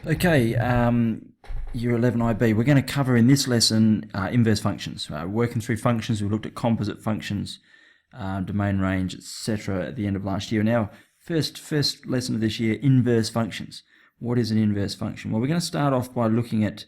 Okay, Year 11 IB. We're going to cover in this lesson inverse functions. Working through functions, we looked at composite functions, domain range, etc. at the end of last year. Now, first lesson of this year, inverse functions. What is an inverse function? Well, we're going to start off by looking at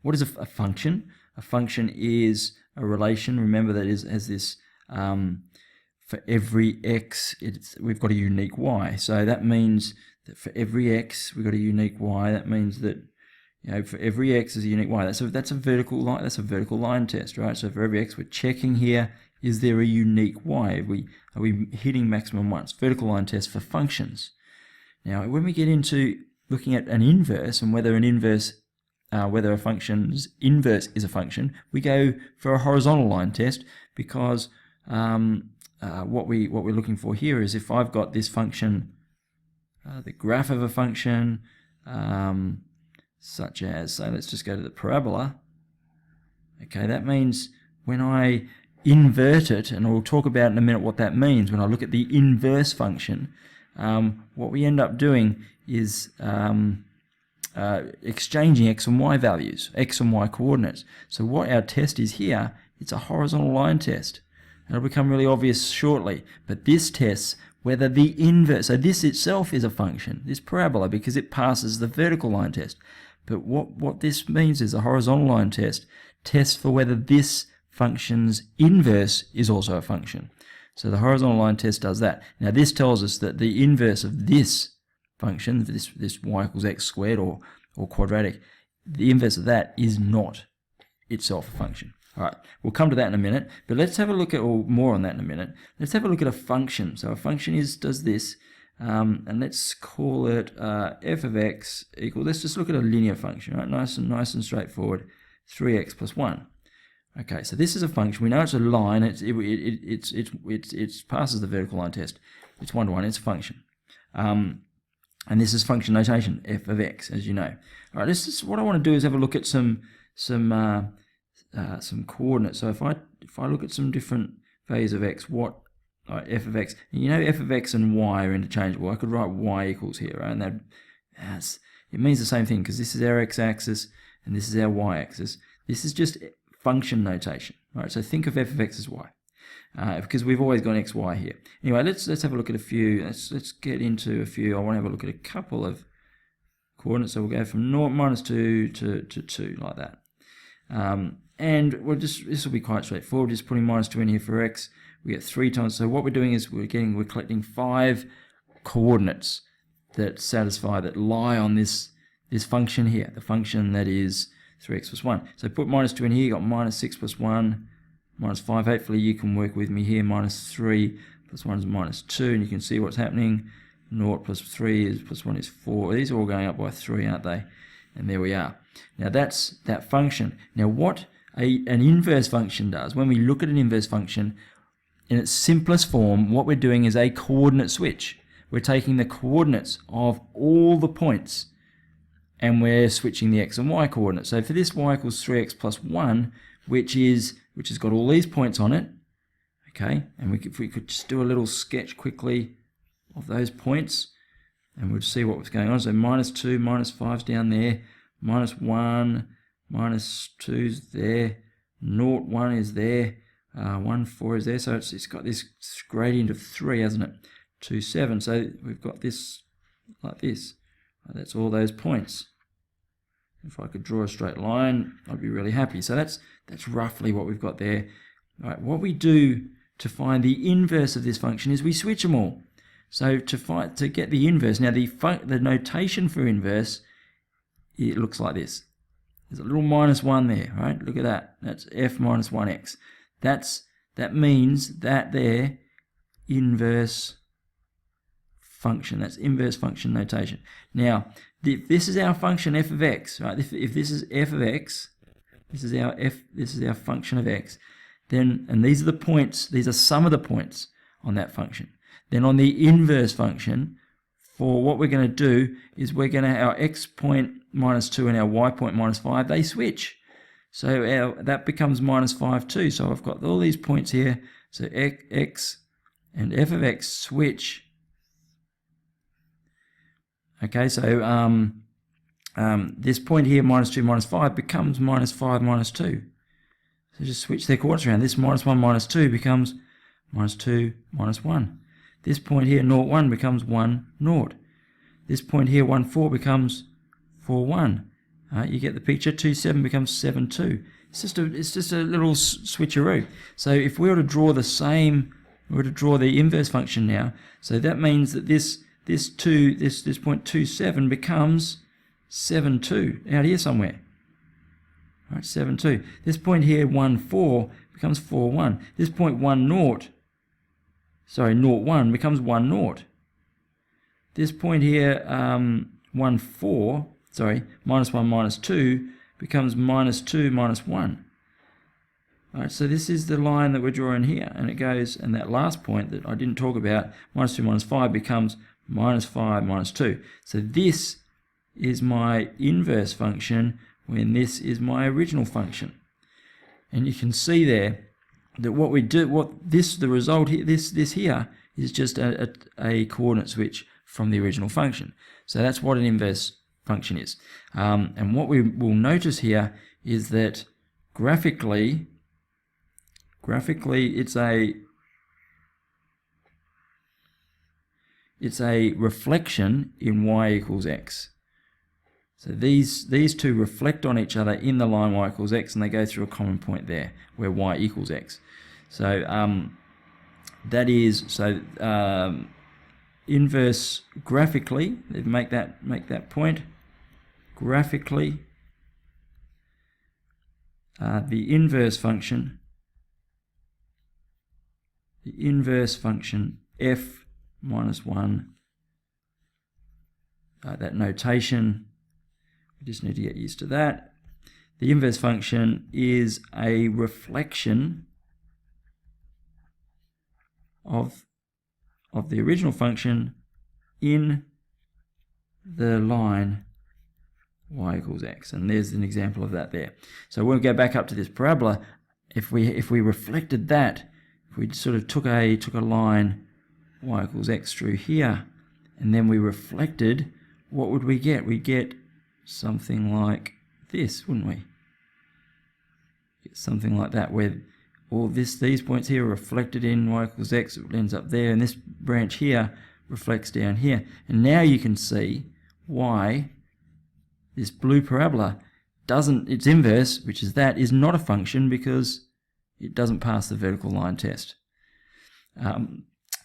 what is a function. A function is a relation. Remember that it has this for every x, we've got a unique y. So that means that for every x, we've got a unique y. That means that, you know, for every x is a unique y. That's a vertical line. That's a vertical line test, right? So for every x, we're checking here: is there a unique y? Are we hitting maximum once? Vertical line test for functions. Now, when we get into looking at an inverse and whether a function's inverse is a function, we go for a horizontal line test because what we're looking for here is if I've got this function, the graph of a function, such as, so let's just go to the parabola. Okay, that means when I invert it, and we'll talk about in a minute what that means, when I look at the inverse function, what we end up doing is exchanging x and y values, x and y coordinates. So what our test is here, it's a horizontal line test. It'll become really obvious shortly, but this tests whether the inverse, so this itself is a function, this parabola, because it passes the vertical line test. But what this means is a horizontal line test tests for whether this function's inverse is also a function. So the horizontal line test does that. Now this tells us that the inverse of this function, this y equals x squared or quadratic, the inverse of that is not itself a function. All right, we'll come to that in a minute, but let's have a look at, or more on that in a minute. Let's have a look at a function. So a function does this, and let's call it f of x equal, let's just look at a linear function, right? Nice and straightforward, 3x plus 1. Okay, so this is a function. We know it's a line. It passes the vertical line test. It's 1 to 1. It's a function, and this is function notation, f of x, as you know. All right, what I want to do is have a look at some coordinates. So if I look at some different values of x, f of x, you know, f of x and y are interchangeable. I could write y equals here, right? And it means the same thing because this is our x-axis and this is our y-axis. This is just function notation, right? So think of f of x as y, because we've always got x, y here. Anyway, let's have a look at a few. Let's get into a few. I want to have a look at a couple of coordinates. So we'll go from 0, -2 to 2, like that. And this will be quite straightforward. Just putting -2 in here for x, we get 3 times. So what we're doing is we're collecting 5 coordinates that lie on this function here, the function that is 3x plus 1. So put -2 in here, you got -6 plus 1, -5. Hopefully you can work with me here. -3 plus 1 is -2, and you can see what's happening. 0 plus 3 is plus 1 is 4. These are all going up by 3, aren't they? And there we are. Now that's that function. Now what an inverse function does, when we look at an inverse function in its simplest form, what we're doing is a coordinate switch. We're taking the coordinates of all the points and we're switching the x and y coordinates. So for this y equals 3x plus 1, which has got all these points on it, okay, and if we could just do a little sketch quickly of those points, and we'll see what was going on. So -2, -5's down there, -1, -2's there, 0, 1 is there, 1, 4 is there. So it's got this gradient of 3, hasn't it? 2, 7. So we've got this like this. That's all those points. If I could draw a straight line, I'd be really happy. So that's roughly what we've got there. All right, what we do to find the inverse of this function is we switch them all. So to get the inverse, now the notation for inverse, it looks like this. There's a little -1 there, right? Look at that. That's f minus 1x. That means that there inverse function. That's inverse function notation. Now, if this is our function f of x, right? If this is f of x, this is our function of x. Then, and these are the points. These are some of the points on that function. Then on the inverse function, for what we're going to do is our x point -2 and our y point -5, they switch. So that becomes -5 too. So I've got all these points here. So x and f of x switch. Okay, so this point here, minus 2 minus 5, becomes minus 5 minus 2. So just switch their coordinates around. This minus 1 minus 2 becomes minus 2 minus 1. This point here, 0, 1, becomes 1, 0. This point here, 1, 4, becomes 4, 1. You get the picture. 2, 7 becomes 7, 2. It's just a little switcheroo. So if we were to draw the same, we were to draw the inverse function now. So that means that this point 2, 7 becomes 7, 2 out here somewhere. All right, 7, 2. This point here, 1, 4, becomes 4, 1. This point 1, 0, 0, 1 becomes 1, 0. This point here, 1, 4, minus 1 minus 2 becomes minus 2 minus 1. All right, so this is the line that we're drawing here, and it goes, and that last point that I didn't talk about, minus 2 minus 5 becomes minus 5 minus 2. So this is my inverse function when this is my original function. And you can see there that what we do, the result here, this here is just a coordinate switch from the original function. So that's what an inverse function is. And what we will notice here is that graphically it's a reflection in y equals x. So these two reflect on each other in the line y equals x, and they go through a common point there where y equals x. So that is inverse graphically. They make that point graphically. The inverse function f minus 1. That notation. We just need to get used to that. The inverse function is a reflection of the original function in the line y equals x, and there's an example of that there. So we'll go back up to this parabola. If we reflected that, if we sort of took a line y equals x through here, and then we reflected, what would we get? We'd get something like this, wouldn't we? Get something like that, where all these points here are reflected in y equals x, it ends up there, and this branch here reflects down here. And now you can see why this blue parabola its inverse, which is that, is not a function because it doesn't pass the vertical line test.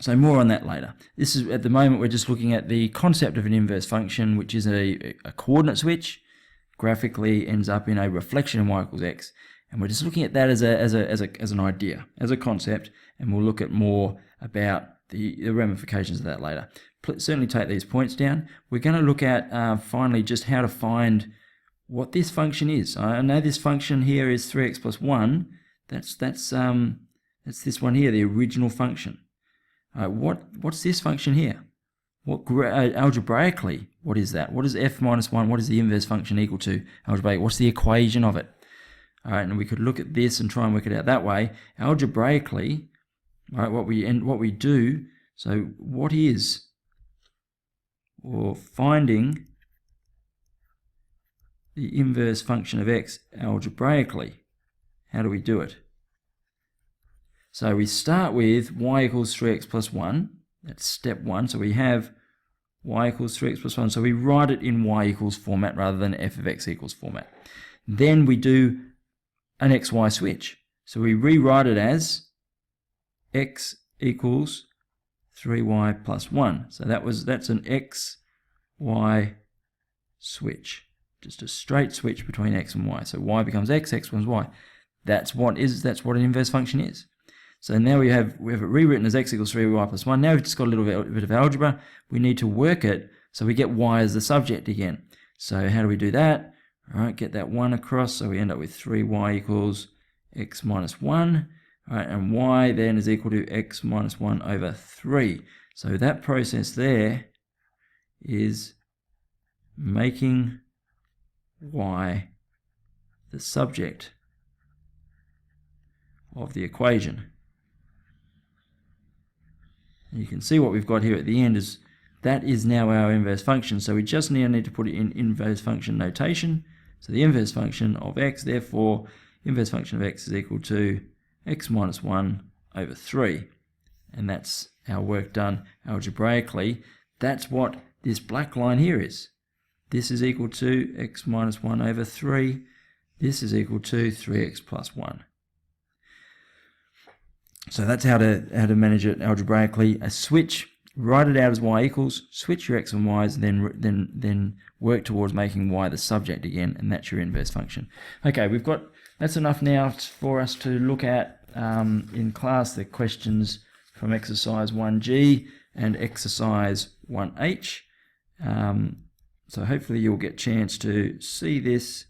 So more on that later. This is, at the moment, we're just looking at the concept of an inverse function, which is a coordinate switch, graphically ends up in a reflection in y equals x, and we're just looking at that as an idea, as a concept, and we'll look at more about the ramifications of that later. Certainly take these points down. We're going to look at finally just how to find what this function is. I know this function here is 3x plus 1. That's this one here, the original function. What's this function here? Algebraically, what is that? What is f minus 1? What is the inverse function equal to algebraically? What's the equation of it? All right, and we could look at this and try and work it out that way. Algebraically, all right, what we do. So what is, or finding the inverse function of x algebraically? How do we do it? So we start with y equals 3x plus 1. That's step 1. So we have y equals 3x plus 1. So we write it in y equals format rather than f of x equals format. Then we do an xy switch. So we rewrite it as x equals 3y plus 1. So that's an xy switch. Just a straight switch between x and y. So y becomes x, x becomes y. That's what an inverse function is. So now we have it rewritten as x equals 3y plus 1. Now we've just got a little bit of algebra. We need to work it so we get y as the subject again. So how do we do that? All right, get that 1 across. So we end up with 3y equals x minus 1. All right, and y then is equal to x minus 1 over 3. So that process there is making y the subject of the equation. You can see what we've got here at the end is that is now our inverse function. So we just now need to put it in inverse function notation. So the inverse function of x, therefore, inverse function of x is equal to x minus 1 over 3. And that's our work done algebraically. That's what this black line here is. This is equal to x minus 1 over 3. This is equal to 3x plus 1. So that's how to manage it algebraically. A switch, write it out as y equals, switch your x and y's, then work towards making y the subject again, and that's your inverse function. Okay, that's enough now for us to look at in class the questions from exercise 1G and exercise 1H. So hopefully you'll get a chance to see this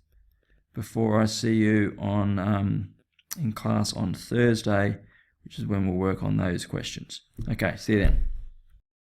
before I see you on in class on Thursday, which is when we'll work on those questions. Okay, see you then.